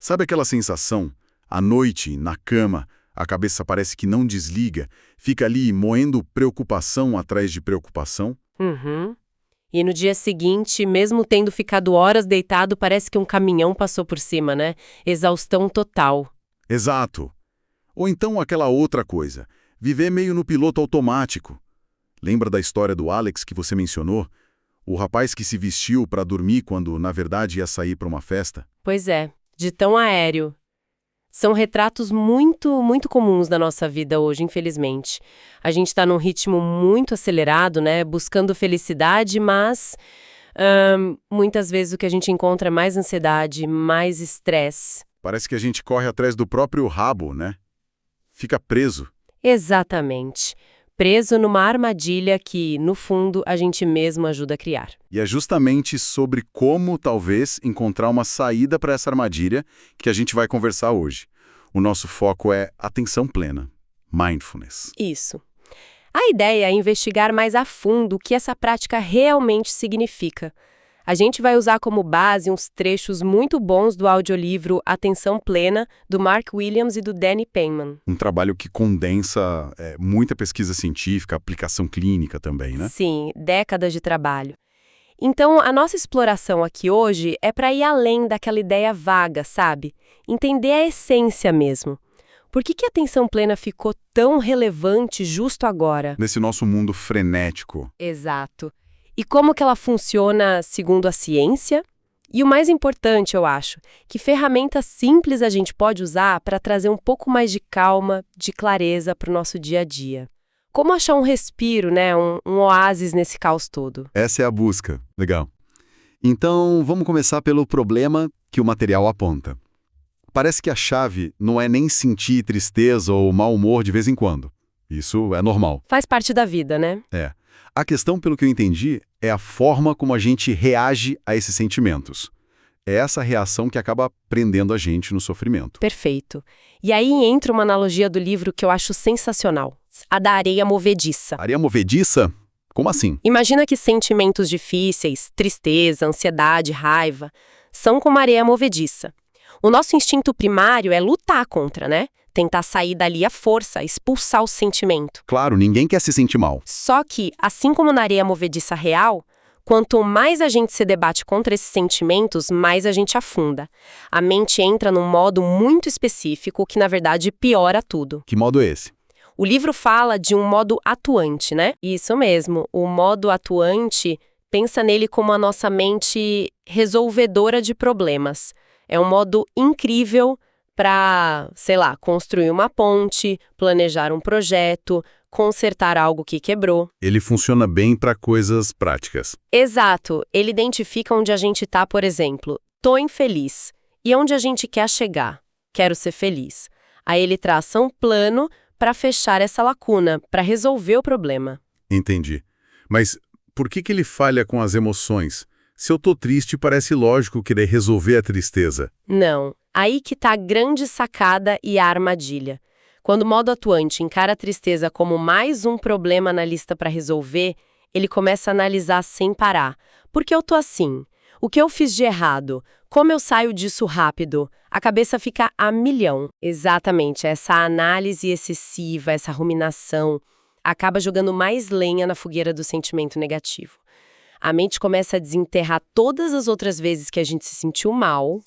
Sabe aquela sensação? À noite, na cama, a cabeça parece que não desliga, fica ali moendo preocupação atrás de preocupação? Uhum. E no dia seguinte, mesmo tendo ficado horas deitado, parece que um caminhão passou por cima, né? Exaustão total. Exato. Ou então aquela outra coisa, viver meio no piloto automático. Lembra da história do Alex que você mencionou? O rapaz que se vestiu para dormir quando, na verdade, ia sair para uma festa? Pois é, de tão aéreo. São retratos muito comuns da nossa vida hoje, infelizmente. A gente está num ritmo muito acelerado, né? Buscando felicidade, mas muitas vezes o que a gente encontra é mais ansiedade, mais estresse. Parece que a gente corre atrás do próprio rabo, né? Fica preso. Exatamente. Preso numa armadilha que, no fundo, a gente mesmo ajuda a criar. E é justamente sobre como, talvez, encontrar uma saída para essa armadilha que a gente vai conversar hoje. O nosso foco é atenção plena, mindfulness. Isso. A ideia é investigar mais a fundo o que essa prática realmente significa. A gente vai usar como base uns trechos muito bons do audiolivro Atenção Plena, do Mark Williams e do Danny Penman. Um trabalho que condensa muita pesquisa científica, aplicação clínica também, né? Sim, décadas de trabalho. Então, a nossa exploração aqui hoje é para ir além daquela ideia vaga, sabe? Entender a essência mesmo. Por que a atenção plena ficou tão relevante justo agora? Nesse nosso mundo frenético. Exato. E como que ela funciona segundo a ciência? E o mais importante, eu acho, que ferramentas simples a gente pode usar para trazer um pouco mais de calma, de clareza para o nosso dia a dia. Como achar um respiro, né? Um oásis nesse caos todo? Essa é a busca. Legal. Então, vamos começar pelo problema que o material aponta. Parece que a chave não é nem sentir tristeza ou mau humor de vez em quando. Isso é normal. Faz parte da vida, né? É. A questão, pelo que eu entendi, é a forma como a gente reage a esses sentimentos. É essa reação que acaba prendendo a gente no sofrimento. Perfeito. E aí entra uma analogia do livro que eu acho sensacional. A da areia movediça. Areia movediça? Como assim? Imagina que sentimentos difíceis, tristeza, ansiedade, raiva, são como areia movediça. O nosso instinto primário é lutar contra, né? Tentar sair dali à força, expulsar o sentimento. Claro, ninguém quer se sentir mal. Só que, assim como na areia movediça real, quanto mais a gente se debate contra esses sentimentos, mais a gente afunda. A mente entra num modo muito específico que, na verdade, piora tudo. Que modo é esse? O livro fala de um modo atuante, né? Isso mesmo, o modo atuante, pensa nele como a nossa mente resolvedora de problemas. É um modo incrível para, sei lá, construir uma ponte, planejar um projeto, consertar algo que quebrou. Ele funciona bem para coisas práticas. Exato. Ele identifica onde a gente está, por exemplo, tô infeliz. E onde a gente quer chegar? Quero ser feliz. Aí ele traça um plano para fechar essa lacuna, para resolver o problema. Entendi. Mas por que ele falha com as emoções? Se eu tô triste, parece lógico querer resolver a tristeza. Não. Aí que tá a grande sacada e a armadilha. Quando o modo atuante encara a tristeza como mais um problema na lista para resolver, ele começa a analisar sem parar. Por que eu tô assim? O que eu fiz de errado? Como eu saio disso rápido? A cabeça fica a milhão. Exatamente, essa análise excessiva, essa ruminação, acaba jogando mais lenha na fogueira do sentimento negativo. A mente começa a desenterrar todas as outras vezes que a gente se sentiu mal,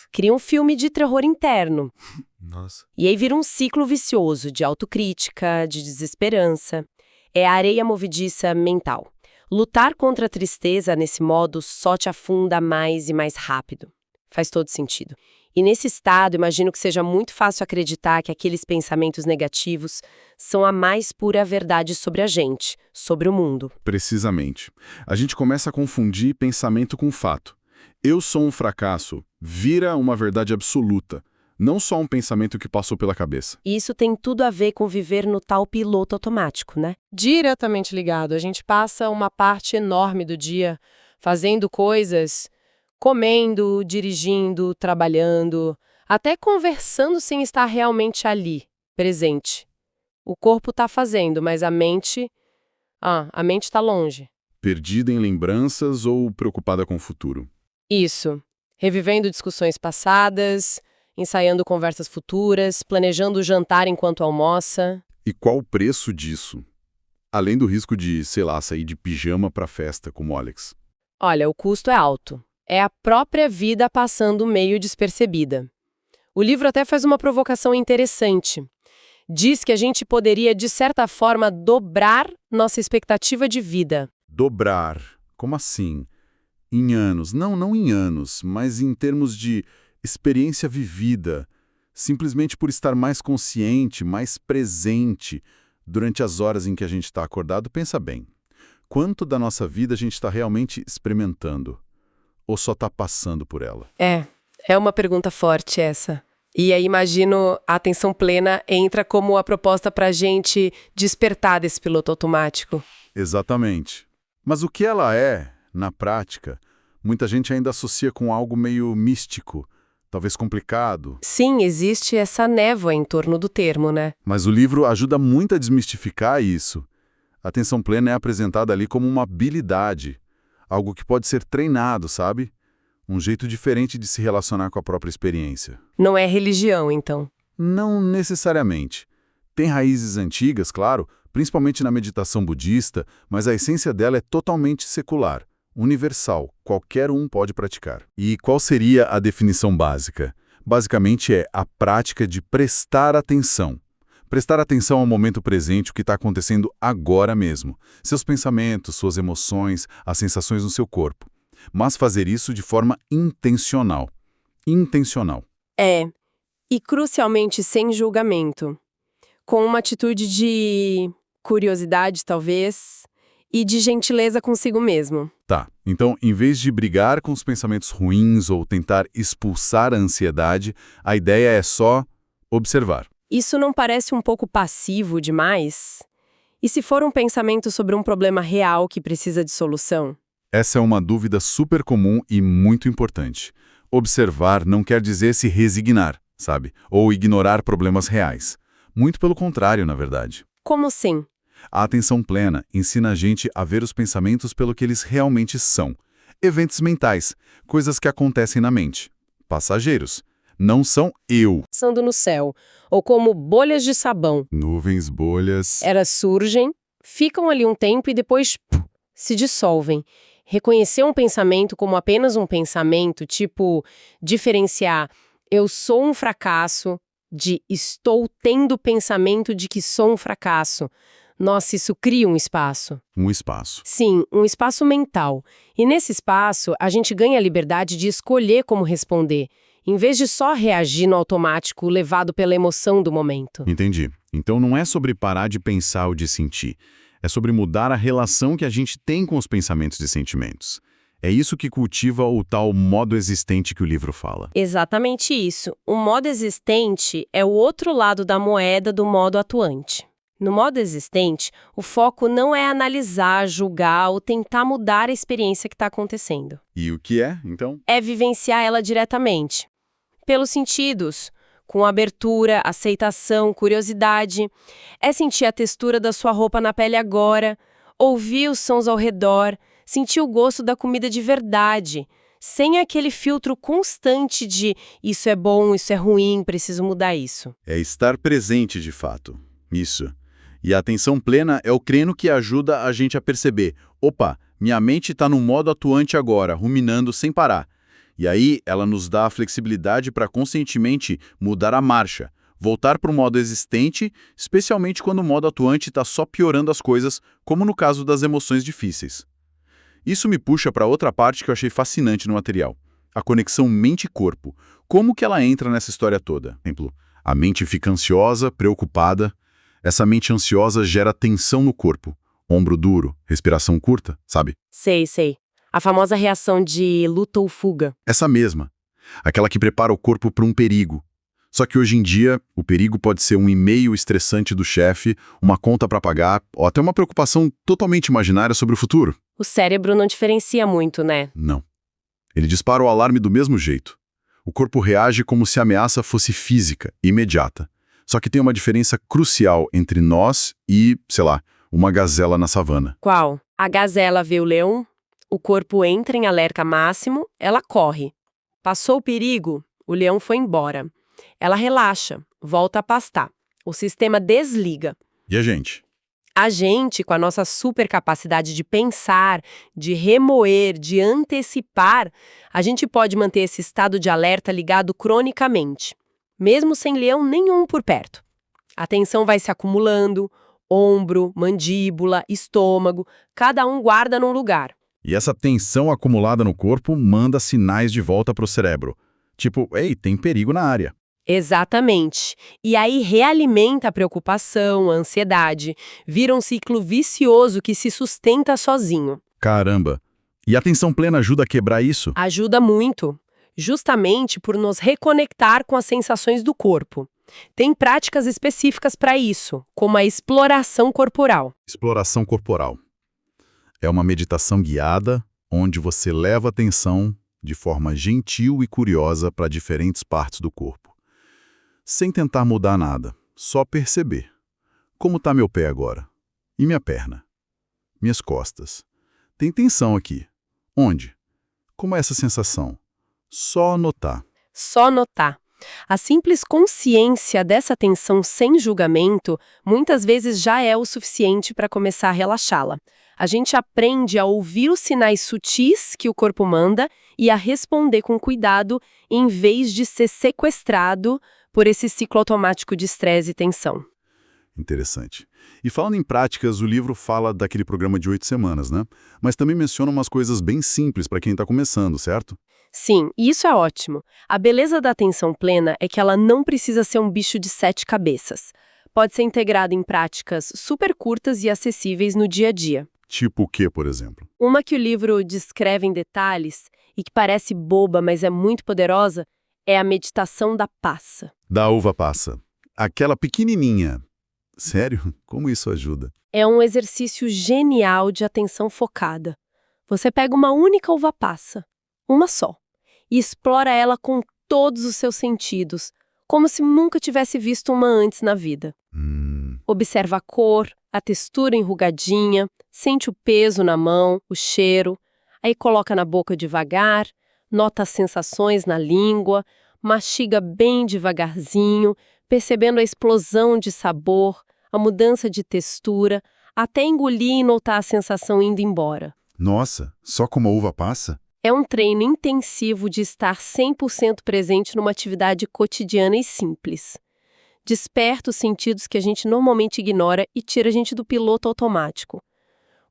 cria um filme de terror interno. Nossa. E aí vira um ciclo vicioso de autocrítica, de desesperança. É a areia movediça mental. Lutar contra a tristeza nesse modo só te afunda mais e mais rápido. Faz todo sentido. E nesse estado, imagino que seja muito fácil acreditar que aqueles pensamentos negativos são a mais pura verdade sobre a gente, sobre o mundo. Precisamente. A gente começa a confundir pensamento com fato. Eu sou um fracasso vira uma verdade absoluta, não só um pensamento que passou pela cabeça. E isso tem tudo a ver com viver no tal piloto automático, né? Diretamente ligado. A gente passa uma parte enorme do dia fazendo coisas, comendo, dirigindo, trabalhando, até conversando sem estar realmente ali, presente. O corpo está fazendo, mas a mente está longe. Perdida em lembranças ou preocupada com o futuro? Isso. Revivendo discussões passadas, ensaiando conversas futuras, planejando o jantar enquanto almoça. E qual o preço disso? Além do risco de, sei lá, sair de pijama pra festa, como o Alex. Olha, o custo é alto. É a própria vida passando meio despercebida. O livro até faz uma provocação interessante. Diz que a gente poderia, de certa forma, dobrar nossa expectativa de vida. Dobrar. Como assim? Em anos. Não em anos, mas em termos de experiência vivida. Simplesmente por estar mais consciente, mais presente durante as horas em que a gente está acordado. Pensa bem. Quanto da nossa vida a gente está realmente experimentando? Ou só está passando por ela? É uma pergunta forte essa. E aí imagino a atenção plena entra como a proposta para a gente despertar desse piloto automático. Exatamente. Mas o que ela é, na prática, muita gente ainda associa com algo meio místico, talvez complicado. Sim, existe essa névoa em torno do termo, né? Mas o livro ajuda muito a desmistificar isso. A atenção plena é apresentada ali como uma habilidade, algo que pode ser treinado, sabe? Um jeito diferente de se relacionar com a própria experiência. Não é religião, então. Não necessariamente. Tem raízes antigas, claro, principalmente na meditação budista, mas a essência dela é totalmente secular, universal, qualquer um pode praticar. E qual seria a definição básica? Basicamente é a prática de prestar atenção. Prestar atenção ao momento presente, o que está acontecendo agora mesmo. Seus pensamentos, suas emoções, as sensações no seu corpo. Mas fazer isso de forma intencional. Intencional. E crucialmente sem julgamento. Com uma atitude de curiosidade, talvez, e de gentileza consigo mesmo. Tá, então, em vez de brigar com os pensamentos ruins ou tentar expulsar a ansiedade, a ideia é só observar. Isso não parece um pouco passivo demais? E se for um pensamento sobre um problema real que precisa de solução? Essa é uma dúvida super comum e muito importante. Observar não quer dizer se resignar, sabe? Ou ignorar problemas reais. Muito pelo contrário, na verdade. Como assim? A atenção plena ensina a gente a ver os pensamentos pelo que eles realmente são. Eventos mentais, coisas que acontecem na mente. Passageiros. Não são eu. Passando no céu, ou como bolhas de sabão. Nuvens, bolhas... Elas surgem, ficam ali um tempo e depois se dissolvem. Reconhecer um pensamento como apenas um pensamento, tipo, diferenciar eu sou um fracasso de estou tendo pensamento de que sou um fracasso. Nossa, isso cria um espaço. Um espaço. Sim, um espaço mental. E nesse espaço, a gente ganha a liberdade de escolher como responder, em vez de só reagir no automático levado pela emoção do momento. Entendi. Então não é sobre parar de pensar ou de sentir. É sobre mudar a relação que a gente tem com os pensamentos e sentimentos. É isso que cultiva o tal modo existente que o livro fala. Exatamente isso. O modo existente é o outro lado da moeda do modo atuante. No modo existente, o foco não é analisar, julgar ou tentar mudar a experiência que está acontecendo. E o que é, então? É vivenciar ela diretamente. Pelos sentidos, com abertura, aceitação, curiosidade. É sentir a textura da sua roupa na pele agora, ouvir os sons ao redor, sentir o gosto da comida de verdade, sem aquele filtro constante de isso é bom, isso é ruim, preciso mudar isso. É estar presente de fato. Isso. E a atenção plena é o creno que ajuda a gente a perceber. Opa, minha mente está no modo atuante agora, ruminando sem parar. E aí ela nos dá a flexibilidade para conscientemente mudar a marcha, voltar para o modo existente, especialmente quando o modo atuante está só piorando as coisas, como no caso das emoções difíceis. Isso me puxa para outra parte que eu achei fascinante no material. A conexão mente-corpo. Como que ela entra nessa história toda? Por exemplo, a mente fica ansiosa, preocupada. Essa mente ansiosa gera tensão no corpo. Ombro duro, respiração curta, sabe? Sei. A famosa reação de luta ou fuga. Essa mesma. Aquela que prepara o corpo para um perigo. Só que hoje em dia, o perigo pode ser um e-mail estressante do chefe, uma conta para pagar, ou até uma preocupação totalmente imaginária sobre o futuro. O cérebro não diferencia muito, né? Não. Ele dispara o alarme do mesmo jeito. O corpo reage como se a ameaça fosse física, imediata. Só que tem uma diferença crucial entre nós e, sei lá, uma gazela na savana. Qual? A gazela vê o leão, o corpo entra em alerta máximo, ela corre. Passou o perigo, o leão foi embora. Ela relaxa, volta a pastar. O sistema desliga. E a gente? A gente, com a nossa supercapacidade de pensar, de remoer, de antecipar, a gente pode manter esse estado de alerta ligado cronicamente, mesmo sem leão nenhum por perto. A tensão vai se acumulando, ombro, mandíbula, estômago, cada um guarda num lugar. E essa tensão acumulada no corpo manda sinais de volta para o cérebro. Tipo, ei, tem perigo na área. Exatamente. E aí realimenta a preocupação, a ansiedade, vira um ciclo vicioso que se sustenta sozinho. Caramba! E a atenção plena ajuda a quebrar isso? Ajuda muito, justamente por nos reconectar com as sensações do corpo. Tem práticas específicas para isso, como a exploração corporal. Exploração corporal. É uma meditação guiada, onde você leva a atenção de forma gentil e curiosa para diferentes partes do corpo. Sem tentar mudar nada, só perceber. Como está meu pé agora? E minha perna? Minhas costas? Tem tensão aqui. Onde? Como é essa sensação? Só notar. Só notar. A simples consciência dessa tensão sem julgamento muitas vezes já é o suficiente para começar a relaxá-la. A gente aprende a ouvir os sinais sutis que o corpo manda e a responder com cuidado em vez de ser sequestrado por esse ciclo automático de estresse e tensão. Interessante. E falando em práticas, o livro fala daquele programa de 8 semanas, né? Mas também menciona umas coisas bem simples para quem está começando, certo? Sim, e isso é ótimo. A beleza da atenção plena é que ela não precisa ser um bicho de 7 cabeças. Pode ser integrada em práticas super curtas e acessíveis no dia a dia. Tipo o quê, por exemplo? Uma que o livro descreve em detalhes e que parece boba, mas é muito poderosa, é a meditação da passa. Da uva passa. Aquela pequenininha. Sério? Como isso ajuda? É um exercício genial de atenção focada. Você pega uma única uva passa, uma só, e explora ela com todos os seus sentidos, como se nunca tivesse visto uma antes na vida. Observa a cor, a textura enrugadinha, sente o peso na mão, o cheiro, aí coloca na boca devagar, nota as sensações na língua, mastiga bem devagarzinho, percebendo a explosão de sabor, a mudança de textura, até engolir e notar a sensação indo embora. Nossa, só com uma uva passa? É um treino intensivo de estar 100% presente numa atividade cotidiana e simples. Desperta os sentidos que a gente normalmente ignora e tira a gente do piloto automático.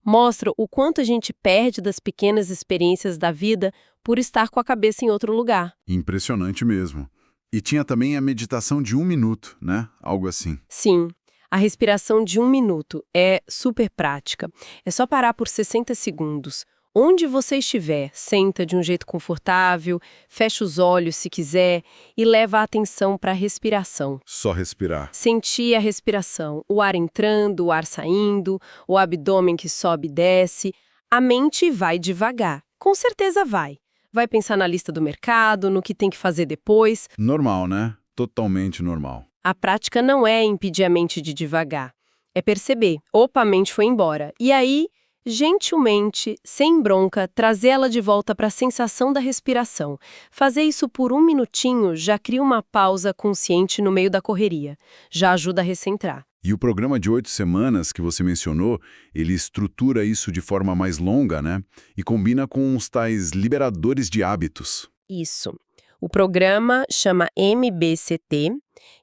Mostra o quanto a gente perde das pequenas experiências da vida por estar com a cabeça em outro lugar. Impressionante mesmo. E tinha também a meditação de 1 minuto, né? Algo assim. Sim, a respiração de 1 minuto é super prática. É só parar por 60 segundos. Onde você estiver, senta de um jeito confortável, fecha os olhos se quiser e leva a atenção para a respiração. Só respirar. Sentir a respiração, o ar entrando, o ar saindo, o abdômen que sobe e desce. A mente vai devagar, com certeza vai. Vai pensar na lista do mercado, no que tem que fazer depois. Normal, né? Totalmente normal. A prática não é impedir a mente de devagar. É perceber, opa, a mente foi embora. E aí, gentilmente, sem bronca, trazer ela de volta para a sensação da respiração. Fazer isso por 1 minutinho já cria uma pausa consciente no meio da correria. Já ajuda a recentrar. E o programa de 8 semanas que você mencionou, ele estrutura isso de forma mais longa, né? E combina com os tais liberadores de hábitos. Isso. O programa chama MBCT,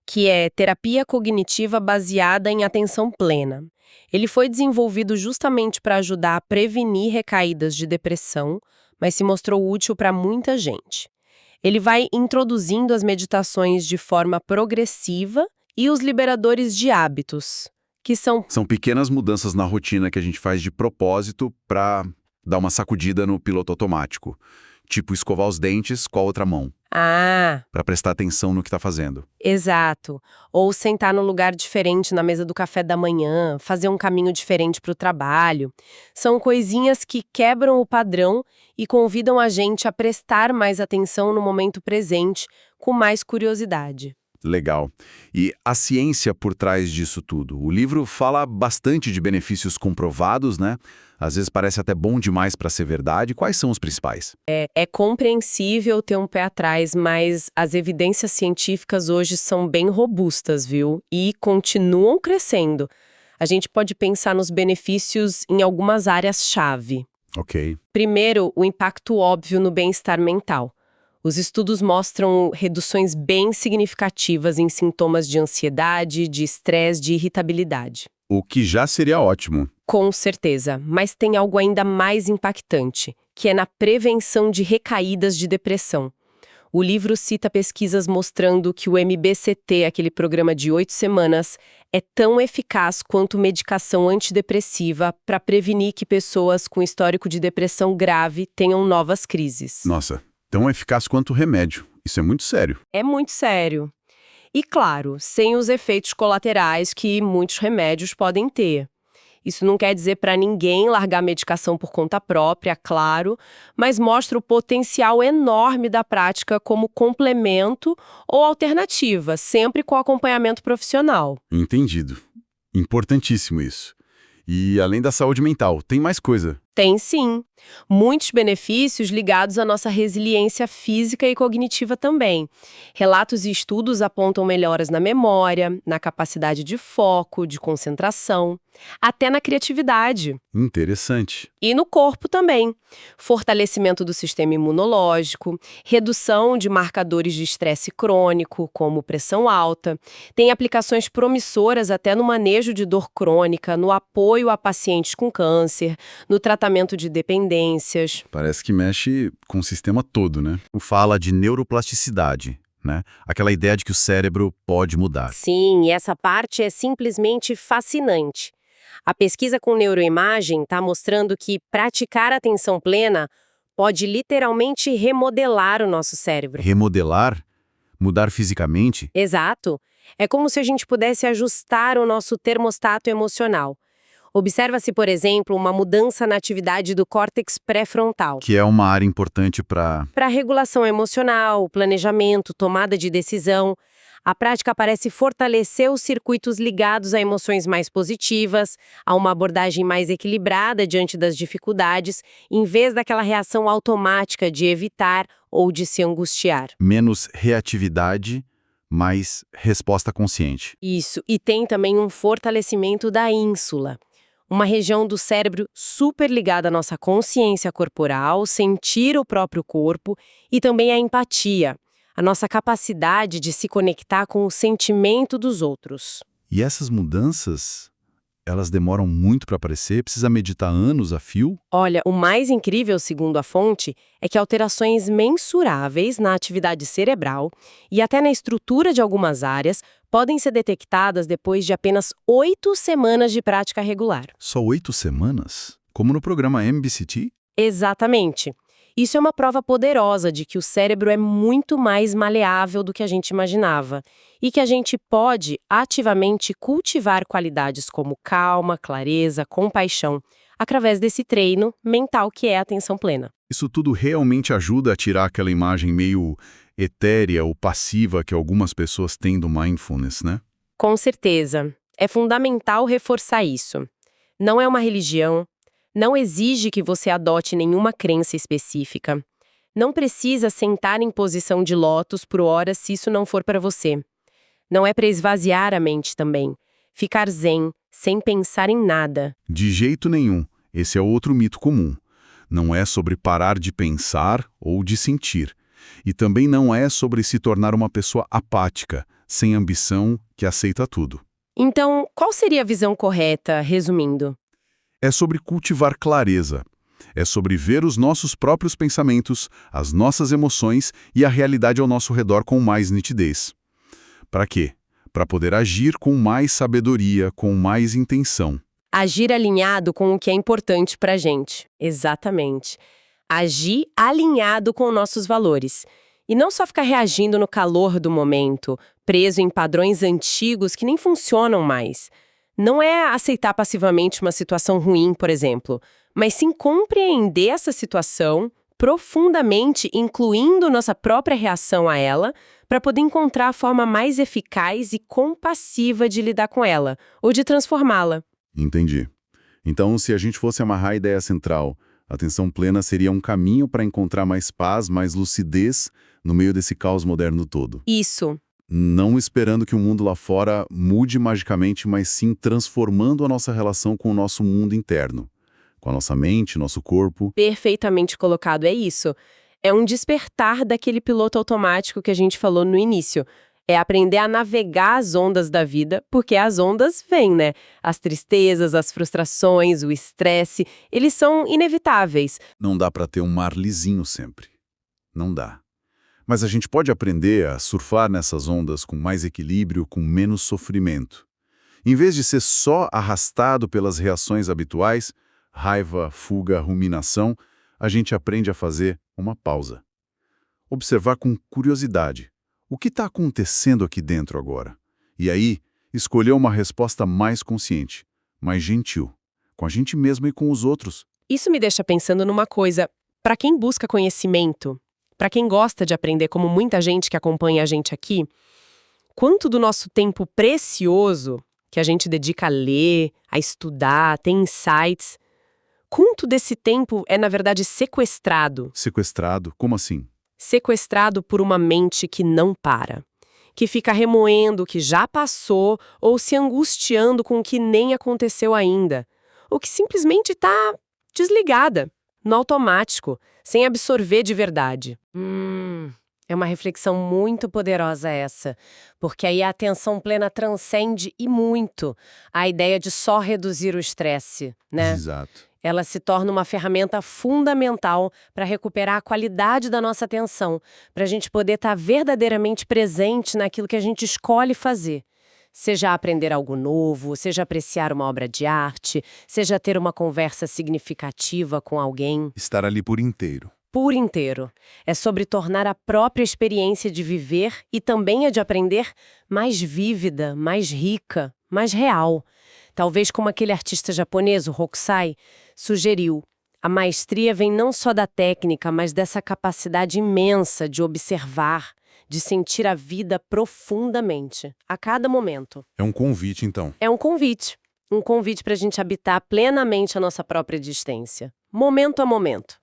que é Terapia Cognitiva Baseada em Atenção Plena. Ele foi desenvolvido justamente para ajudar a prevenir recaídas de depressão, mas se mostrou útil para muita gente. Ele vai introduzindo as meditações de forma progressiva e os liberadores de hábitos, que são pequenas mudanças na rotina que a gente faz de propósito para dar uma sacudida no piloto automático. Tipo escovar os dentes com a outra mão. Para prestar atenção no que está fazendo. Exato. Ou sentar num lugar diferente na mesa do café da manhã, fazer um caminho diferente para o trabalho. São coisinhas que quebram o padrão e convidam a gente a prestar mais atenção no momento presente, com mais curiosidade. Legal. E a ciência por trás disso tudo? O livro fala bastante de benefícios comprovados, né? Às vezes parece até bom demais para ser verdade. Quais são os principais? É compreensível ter um pé atrás, mas as evidências científicas hoje são bem robustas, viu? E continuam crescendo. A gente pode pensar nos benefícios em algumas áreas-chave. Ok. Primeiro, o impacto óbvio no bem-estar mental. Os estudos mostram reduções bem significativas em sintomas de ansiedade, de estresse, de irritabilidade. O que já seria ótimo. Com certeza, mas tem algo ainda mais impactante, que é na prevenção de recaídas de depressão. O livro cita pesquisas mostrando que o MBCT, aquele programa de 8 semanas, é tão eficaz quanto medicação antidepressiva para prevenir que pessoas com histórico de depressão grave tenham novas crises. Nossa, tão eficaz quanto o remédio. Isso é muito sério. É muito sério. E, claro, sem os efeitos colaterais que muitos remédios podem ter. Isso não quer dizer para ninguém largar a medicação por conta própria, claro, mas mostra o potencial enorme da prática como complemento ou alternativa, sempre com acompanhamento profissional. Entendido. Importantíssimo isso. E além da saúde mental, tem mais coisa. Tem sim. Muitos benefícios ligados à nossa resiliência física e cognitiva também. Relatos e estudos apontam melhoras na memória, na capacidade de foco, de concentração, até na criatividade. Interessante. E no corpo também. Fortalecimento do sistema imunológico, redução de marcadores de estresse crônico, como pressão alta. Tem aplicações promissoras até no manejo de dor crônica, no apoio a pacientes com câncer, no tratamento de dependências. Parece que mexe com o sistema todo, né? Fala de neuroplasticidade, né? Aquela ideia de que o cérebro pode mudar. Sim, e essa parte é simplesmente fascinante. A pesquisa com neuroimagem está mostrando que praticar atenção plena pode literalmente remodelar o nosso cérebro. Remodelar? Mudar fisicamente? Exato. É como se a gente pudesse ajustar o nosso termostato emocional. Observa-se, por exemplo, uma mudança na atividade do córtex pré-frontal. Que é uma área importante para Regulação emocional, planejamento, tomada de decisão. A prática parece fortalecer os circuitos ligados a emoções mais positivas, a uma abordagem mais equilibrada diante das dificuldades, em vez daquela reação automática de evitar ou de se angustiar. menos reatividade, mais resposta consciente. Isso, e tem também um fortalecimento da ínsula. Uma região do cérebro super ligada à nossa consciência corporal, sentir o próprio corpo e também a empatia, a nossa capacidade de se conectar com o sentimento dos outros. E essas mudanças, elas demoram muito para aparecer? Precisa meditar anos a fio? Olha, o mais incrível, segundo a fonte, é que alterações mensuráveis na atividade cerebral e até na estrutura de algumas áreas podem ser detectadas depois de apenas 8 semanas de prática regular. Só 8 semanas? Como no programa MBCT? Exatamente. Isso é uma prova poderosa de que o cérebro é muito mais maleável do que a gente imaginava e que a gente pode ativamente cultivar qualidades como calma, clareza, compaixão, através desse treino mental que é a atenção plena. Isso tudo realmente ajuda a tirar aquela imagem meio etérea ou passiva que algumas pessoas têm do mindfulness, né? Com certeza. É fundamental reforçar isso. Não é uma religião, não exige que você adote nenhuma crença específica. Não precisa sentar em posição de lótus por horas se isso não for para você. Não é para esvaziar a mente também. Ficar zen, sem pensar em nada. De jeito nenhum. Esse é outro mito comum. Não é sobre parar de pensar ou de sentir. E também não é sobre se tornar uma pessoa apática, sem ambição, que aceita tudo. Então, qual seria a visão correta, resumindo? É sobre cultivar clareza. É sobre ver os nossos próprios pensamentos, as nossas emoções e a realidade ao nosso redor com mais nitidez. Para quê? Para poder agir com mais sabedoria, com mais intenção. Agir alinhado com o que é importante pra gente. Exatamente. Agir alinhado com nossos valores. E não só ficar reagindo no calor do momento, preso em padrões antigos que nem funcionam mais. Não é aceitar passivamente uma situação ruim, por exemplo, mas sim compreender essa situação, profundamente, incluindo nossa própria reação a ela, para poder encontrar a forma mais eficaz e compassiva de lidar com ela, ou de transformá-la. Entendi. Então, se a gente fosse amarrar a ideia central, a atenção plena seria um caminho para encontrar mais paz, mais lucidez no meio desse caos moderno todo. Isso. Não esperando que o mundo lá fora mude magicamente, mas sim transformando a nossa relação com o nosso mundo interno, com a nossa mente, nosso corpo. Perfeitamente colocado, é isso. É um despertar daquele piloto automático que a gente falou no início. É aprender a navegar as ondas da vida, porque as ondas vêm, né? As tristezas, as frustrações, o estresse, eles são inevitáveis. Não dá para ter um mar lisinho sempre. Não dá. Mas a gente pode aprender a surfar nessas ondas com mais equilíbrio, com menos sofrimento. Em vez de ser só arrastado pelas reações habituais, raiva, fuga, ruminação, a gente aprende a fazer uma pausa. Observar com curiosidade o que está acontecendo aqui dentro agora. E aí, escolher uma resposta mais consciente, mais gentil, com a gente mesmo e com os outros. Isso me deixa pensando numa coisa. Para quem busca conhecimento, para quem gosta de aprender, como muita gente que acompanha a gente aqui, quanto do nosso tempo precioso que a gente dedica a ler, a estudar, a ter insights, quanto desse tempo é, na verdade, sequestrado? Sequestrado? Como assim? Sequestrado por uma mente que não para, que fica remoendo o que já passou ou se angustiando com o que nem aconteceu ainda, ou que simplesmente está desligada, no automático, sem absorver de verdade. É uma reflexão muito poderosa essa, porque aí a atenção plena transcende e muito a ideia de só reduzir o estresse, né? Exato. Ela se torna uma ferramenta fundamental para recuperar a qualidade da nossa atenção, para a gente poder estar verdadeiramente presente naquilo que a gente escolhe fazer. Seja aprender algo novo, seja apreciar uma obra de arte, seja ter uma conversa significativa com alguém. Estar ali por inteiro. Por inteiro. É sobre tornar a própria experiência de viver e também a de aprender mais vívida, mais rica, mais real. Talvez como aquele artista japonês, o Hokusai, sugeriu. A maestria vem não só da técnica, mas dessa capacidade imensa de observar, de sentir a vida profundamente, a cada momento. É um convite, então. É um convite. Um convite para a gente habitar plenamente a nossa própria existência. Momento a momento.